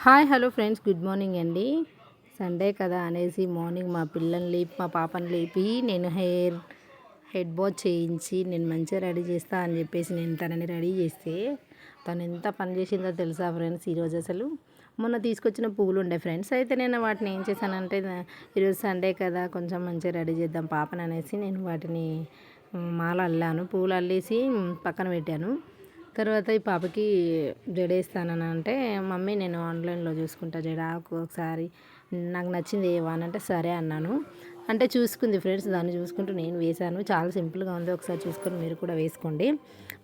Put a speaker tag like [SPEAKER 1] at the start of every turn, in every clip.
[SPEAKER 1] Hi hello friends, good morning అండి. Sunday కదా అనేసి మార్నింగ్ మా పిల్లల్ని లేపి మా పాపని లేపి నేను హెడ్ బాత్ చేయించి నేను మంచిగా రెడీ చేస్తా అని చెప్పేసి నేను తనని రెడీ చేస్తే తను ఎంత పని చేసిందో తెలుసా ఫ్రెండ్స్. ఈరోజు అసలు మొన్న తీసుకొచ్చిన పువ్వులు ఉండే ఫ్రెండ్స్, అయితే నేను వాటిని ఏం చేశానంటే ఈరోజు సండే కదా కొంచెం మంచిగా రెడీ చేద్దాం పాపని అనేసి నేను వాటిని మాల అల్లాను, పువ్వులు అల్లేసి పక్కన పెట్టాను. తర్వాత ఈ పాపకి జడ వేస్తానని అంటే మమ్మీ నేను ఆన్లైన్లో చూసుకుంటా జడ ఒకసారి నాకు నచ్చింది ఏవానంటే సరే అన్నాను. అంటే చూసుకుంది ఫ్రెండ్స్, దాన్ని చూసుకుంటూ నేను వేశాను. చాలా సింపుల్గా ఉంది, ఒకసారి చూసుకొని మీరు కూడా వేసుకోండి.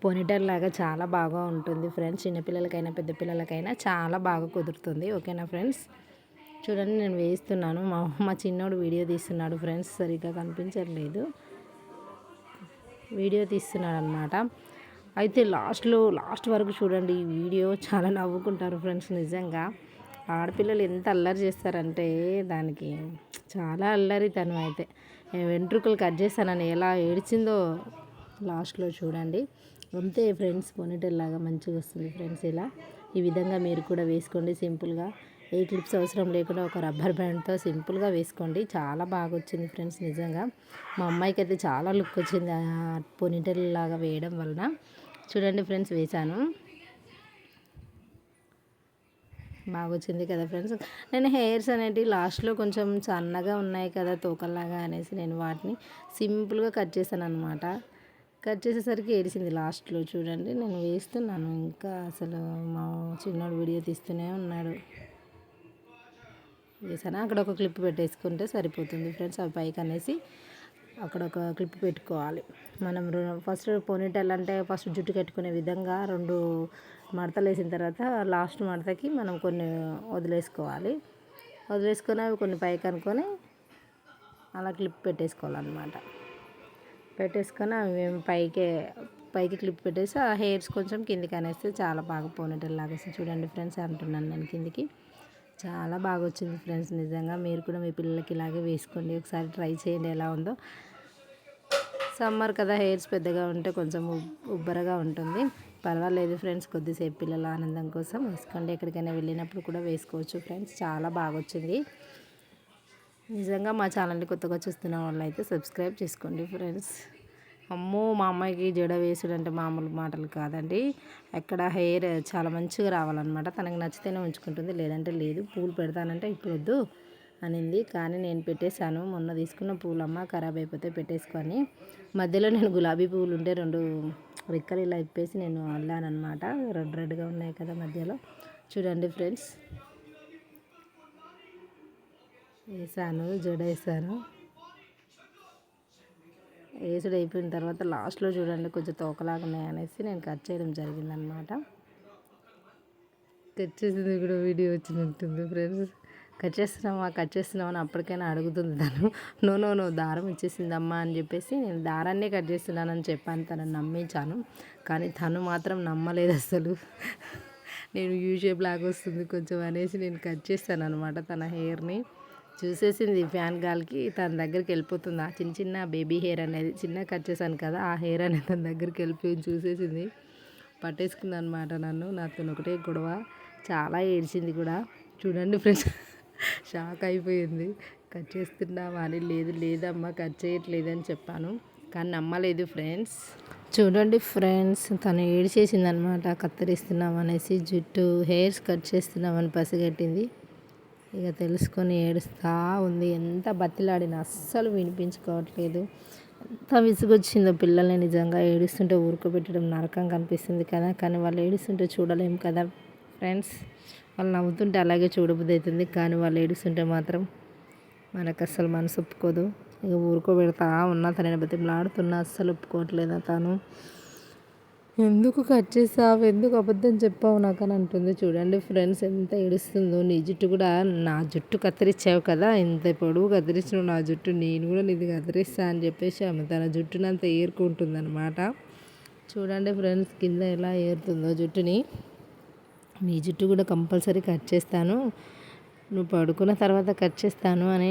[SPEAKER 1] పోనీటైల్ లాగా చాలా బాగా ఉంటుంది ఫ్రెండ్స్. చిన్నపిల్లలకైనా పెద్ద పిల్లలకైనా చాలా బాగా కుదురుతుంది. ఓకేనా ఫ్రెండ్స్, చూడండి నేను వేస్తున్నాను. మా చిన్నోడు వీడియో తీస్తున్నాడు ఫ్రెండ్స్, సరిగ్గా కనిపించట్లేదు, వీడియో తీస్తున్నాడు అనమాట. అయితే లాస్ట్ వరకు చూడండి ఈ వీడియో, చాలా నవ్వుకుంటారు ఫ్రెండ్స్. నిజంగా ఆడపిల్లలు ఎంత అల్లరి చేస్తారంటే దానికి చాలా అల్లరి. తను అయితే వెంట్రుకలు కట్ చేస్తానని ఎలా ఏడ్చిందో లాస్ట్లో చూడండి. అంతే ఫ్రెండ్స్, పోనీటైల్ లాగా మంచిగా వస్తుంది ఫ్రెండ్స్. ఇలా ఈ విధంగా మీరు కూడా వేసుకోండి సింపుల్గా. ఏ క్లిప్స్ అవసరం లేకుండా ఒక రబ్బర్ బ్యాండ్తో సింపుల్గా వేసుకోండి. చాలా బాగా వచ్చింది ఫ్రెండ్స్. నిజంగా మా అమ్మాయికి అయితే చాలా లుక్ వచ్చింది పోనీటైల్ లాగా వేయడం వలన. చూడండి ఫ్రెండ్స్, వేశాను, బాగా వచ్చింది కదా ఫ్రెండ్స్. నేను హెయిర్స్ అనేటివి లాస్ట్లో కొంచెం సన్నగా ఉన్నాయి కదా తోకల్లాగా అనేసి నేను వాటిని సింపుల్గా కట్ చేశాను అనమాట. కట్ చేసేసరికి ఏడిసింది లాస్ట్లో. చూడండి నేను వేస్తున్నాను, ఇంకా అసలు మా చిన్నోడు వీడియో తీస్తూనే ఉన్నాడు. వేసాను, అక్కడ ఒక క్లిప్ పెట్టేసుకుంటే సరిపోతుంది ఫ్రెండ్స్. అవి పైకి అనేసి అక్కడ ఒక క్లిప్ పెట్టుకోవాలి. మనం ఫస్ట్ పోనీటైల్ అంటే ఫస్ట్ జుట్టు కట్టుకునే విధంగా 2 మడతలు వేసిన తర్వాత లాస్ట్ మడతకి మనం కొన్ని వదిలేసుకోవాలి. వదిలేసుకొని అవి కొన్ని పైకి అనుకొని అలా క్లిప్ పెట్టేసుకోవాలన్నమాట. పెట్టేసుకొని అవి మేము పైకి క్లిప్ పెట్టేసి ఆ హెయిర్స్ కొంచెం కిందికి అనేస్తే చాలా బాగా పోనీటైల్ లాగా వస్తుంది. చూడండి ఫ్రెండ్స్, అంటున్నాను నేను కిందికి. చాలా బాగా వచ్చింది ఫ్రెండ్స్. నిజంగా మీరు కూడా మీ పిల్లలకి ఇలాగే వేసుకోండి, ఒకసారి ట్రై చేయండి ఎలా ఉందో. సమ్మర్ కదా, హెయిర్స్ పెద్దగా ఉంటే కొంచెం ఉబ్బరగా ఉంటుంది, పర్వాలేదు ఫ్రెండ్స్. కొద్దిసేపు పిల్లల ఆనందం కోసం వేసుకోండి, ఎక్కడికైనా వెళ్ళినప్పుడు కూడా వేసుకోవచ్చు ఫ్రెండ్స్. చాలా బాగా వచ్చింది నిజంగా. మా ఛానల్ని కొత్తగా చూస్తున్న వాళ్ళు అయితే సబ్స్క్రైబ్ చేసుకోండి ఫ్రెండ్స్. అమ్మో, మా అమ్మాయికి జడ వేసుడు అంటే మామూలు మాటలు కాదండి. ఎక్కడ హెయిర్ చాలా మంచిగా రావాలన్నమాట. తనకు నచ్చితేనే ఉంచుకుంటుంది, లేదంటే లేదు. పూలు పెడతానంటే ఇప్పుడు వద్దు అనింది, కానీ నేను పెట్టేశాను. మొన్న తీసుకున్న పూలమ్మ ఖరాబ్ అయిపోతే పెట్టేసుకొని మధ్యలో నేను గులాబీ పువ్వులు ఉంటే 2 రెక్కలు ఇలా ఇప్పేసి నేను అల్లానమాట. రెడ్గా ఉన్నాయి కదా మధ్యలో. చూడండి ఫ్రెండ్స్, వేసాను, జడ వేసాను. వేసుడు అయిపోయిన తర్వాత లాస్ట్లో చూడండి కొంచెం తోకలాగా ఉన్నాయనేసి నేను కట్ చేయడం జరిగిందనమాట. కట్ చేసింది కూడా వీడియో వచ్చినట్టుంది ఫ్రెండ్స్. కట్ చేస్తున్నామా అని అప్పటికైనా అడుగుతుంది తను. నో దారం ఇచ్చేసిందమ్మా అని చెప్పేసి నేను దారాన్నే కట్ చేస్తున్నానని చెప్పాను, తనని నమ్మించాను. కానీ తను మాత్రం నమ్మలేదు అసలు. నేను యూ షేప్ లాగా వస్తుంది కొంచెం అనేసి నేను కట్ చేస్తాను అనమాట. తన హెయిర్ని చూసేసింది ఫ్యాన్ గాలికి, తన దగ్గరికి వెళ్ళిపోతుంది. ఆ చిన్న బేబీ హెయిర్ అనేది చిన్న కట్ చేశాను కదా, ఆ హెయిర్ అనేది తన దగ్గరికి వెళ్ళిపోయి చూసేసింది, పట్టేసుకుంది అనమాట నన్ను. నాతో ఒకటే గొడవ, చాలా ఏడ్చింది కూడా. చూడండి ఫ్రెండ్స్, షాక్ అయిపోయింది. కట్ చేస్తున్నావా అని, లేదమ్మా కట్ చేయట్లేదని చెప్పాను, కానీ నమ్మలేదు ఫ్రెండ్స్. చూడండి ఫ్రెండ్స్, తను ఏడ్చేసింది అనమాట. కత్తిరిస్తున్నాం అనేసి, జుట్టు హెయిర్స్ కట్ చేస్తున్నామని పసిగట్టింది. ఇక తెలుసుకొని ఏడుస్తూ ఉంది. ఎంత బతిలాడినా అస్సలు వినిపించుకోవట్లేదు. ఎంత విసుగొచ్చిందో పిల్లల్ని. నిజంగా ఏడుస్తుంటే ఊరుకోబెట్టడం నరకంగా కనిపిస్తుంది కదా, కానీ వాళ్ళు ఏడుస్తుంటే చూడలేము కదా ఫ్రెండ్స్. వాళ్ళు నవ్వుతుంటే అలాగే చూడబుద్ధి అవుతుంది, కానీ వాళ్ళు ఏడుస్తుంటే మాత్రం మనకు అస్సలు మనసు ఒప్పుకోదు. ఇక ఊరుకోబెడతా ఉన్నా, తనని బతిమలాడుతున్నా అస్సలు ఒప్పుకోవట్లేదు తను. ఎందుకు కట్ చేసావు, ఎందుకు అబద్ధం చెప్పావు నాకు అని అంటుంది. చూడండి ఫ్రెండ్స్, ఎంత ఏడుస్తుందో. నీ జుట్టు కూడా, నా జుట్టు కత్తిరించావు కదా, ఇంత పొడవు కత్తిరించినావు నా జుట్టు, నేను కూడా నీది కత్తిరిస్తా అని చెప్పేసి ఆమె తన జుట్టునంతా ఏరుకుంటుంది అనమాట. చూడండి ఫ్రెండ్స్, కింద ఎలా ఏరుతుందో జుట్టుని. నీ జుట్టు కూడా కంపల్సరీ కట్ చేస్తాను, నువ్వు పడుకున్న తర్వాత కట్ చేస్తాను అని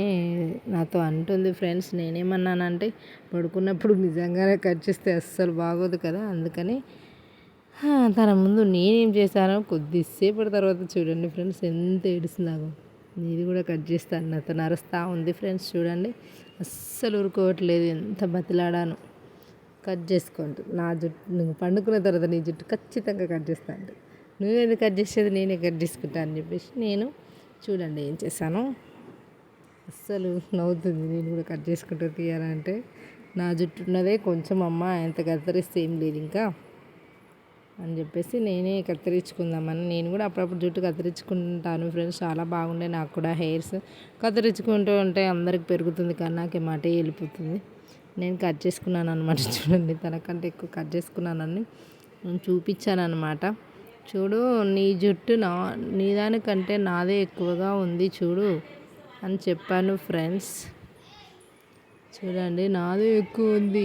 [SPEAKER 1] నాతో అంటుంది ఫ్రెండ్స్. నేనేమన్నానంటే, పడుకున్నప్పుడు నిజంగానే కట్ చేస్తే అస్సలు బాగోదు కదా, అందుకని తన ముందు నేనేం చేశానో కొద్దిసేపటి తర్వాత చూడండి ఫ్రెండ్స్ ఎంత ఏడుస్తున్నాగో. నీది కూడా కట్ చేస్తాను నాతో నరుస్తూ ఉంది ఫ్రెండ్స్. చూడండి అస్సలు ఊరుకోవట్లేదు, ఎంత బతిలాడాను. కట్ చేసుకోండి నా జుట్టు, నువ్వు పండుకున్న తర్వాత నీ జుట్టు ఖచ్చితంగా కట్ చేస్తా అంటే, నువ్వేందుకు కట్ చేసేది, నేనే కట్ చేసుకుంటా అని చెప్పేసి నేను చూడండి ఏం చేశాను. అస్సలు నవ్వుతుంది, నేను కూడా కట్ చేసుకుంటూ తీయాలంటే. నా జుట్టు ఉన్నదే కొంచెం అమ్మ, ఎంత కత్తిరిస్తే ఏం లేదు ఇంకా అని చెప్పేసి నేనే కత్తిరించుకుందామని. నేను కూడా అప్పుడప్పుడు జుట్టు కత్తిరించుకుంటాను ఫ్రెండ్స్. చాలా బాగుండే నాకు కూడా హెయిర్స్. కత్తిరించుకుంటూ ఉంటే అందరికి పెరుగుతుంది కానీ నాకు మాటే వెళ్ళిపోతుంది. నేను కట్ చేసుకున్నాను అనమాట. చూడండి తనకంటే ఎక్కువ కట్ చేసుకున్నానని నేను చూపించాను అనమాట. చూడు నీ జుట్టు నీ దానికంటే నాదే ఎక్కువగా ఉంది చూడు అని చెప్పాను ఫ్రెండ్స్. చూడండి నాదే ఎక్కువ ఉంది,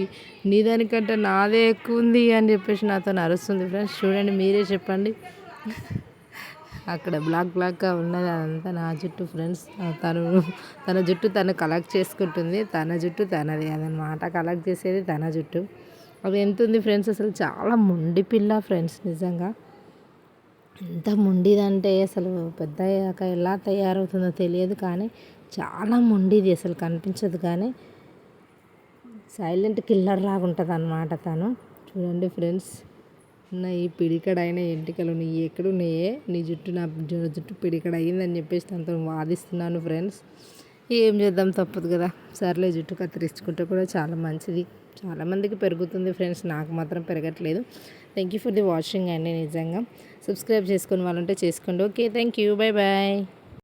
[SPEAKER 1] నీ దానికంటే నాదే ఎక్కువ ఉంది అని చెప్పేసి నాతో అరుస్తుంది ఫ్రెండ్స్. చూడండి మీరే చెప్పండి. అక్కడ బ్లాక్గా ఉన్నది అదంతా నా జుట్టు ఫ్రెండ్స్. తన జుట్టు తను కలెక్ట్ చేసుకుంటుంది, తన జుట్టు తనది అదనమాట. కలెక్ట్ చేసేది తన జుట్టు. అది ఎంత ఉంది ఫ్రెండ్స్, అసలు చాలా మొండి పిల్ల ఫ్రెండ్స్. నిజంగా ఎంత మొండిదంటే అసలు పెద్ద అయ్యాక ఎలా తయారవుతుందో తెలియదు, కానీ చాలా మొండిది, అసలు కనిపించదు కానీ సైలెంట్ కిల్లర్ లాగా ఉంటుంది అన్నమాట తను. చూడండి ఫ్రెండ్స్, నా ఈ పిడికడైన ఎంటికలు నీ ఎక్కడున్నాయే, నీ జుట్టు నా జుట్టు పిడికడ అయ్యిందని చెప్పేసి తనతో వాదిస్తున్నాను ఫ్రెండ్స్. ఏం చేద్దాం, తప్పదు కదా. సర్లే, జుట్టు కత్తిరించుకుంటే కూడా చాలా మంచిది, చాలామందికి పెరుగుతుంది ఫ్రెండ్స్, నాకు మాత్రం పెరగట్లేదు. Thank you for the watching అండి. నిజంగా సబ్స్క్రైబ్ చేసుకుని వాళ్ళంటే చేసుకోండి. Okay, thank you, bye bye.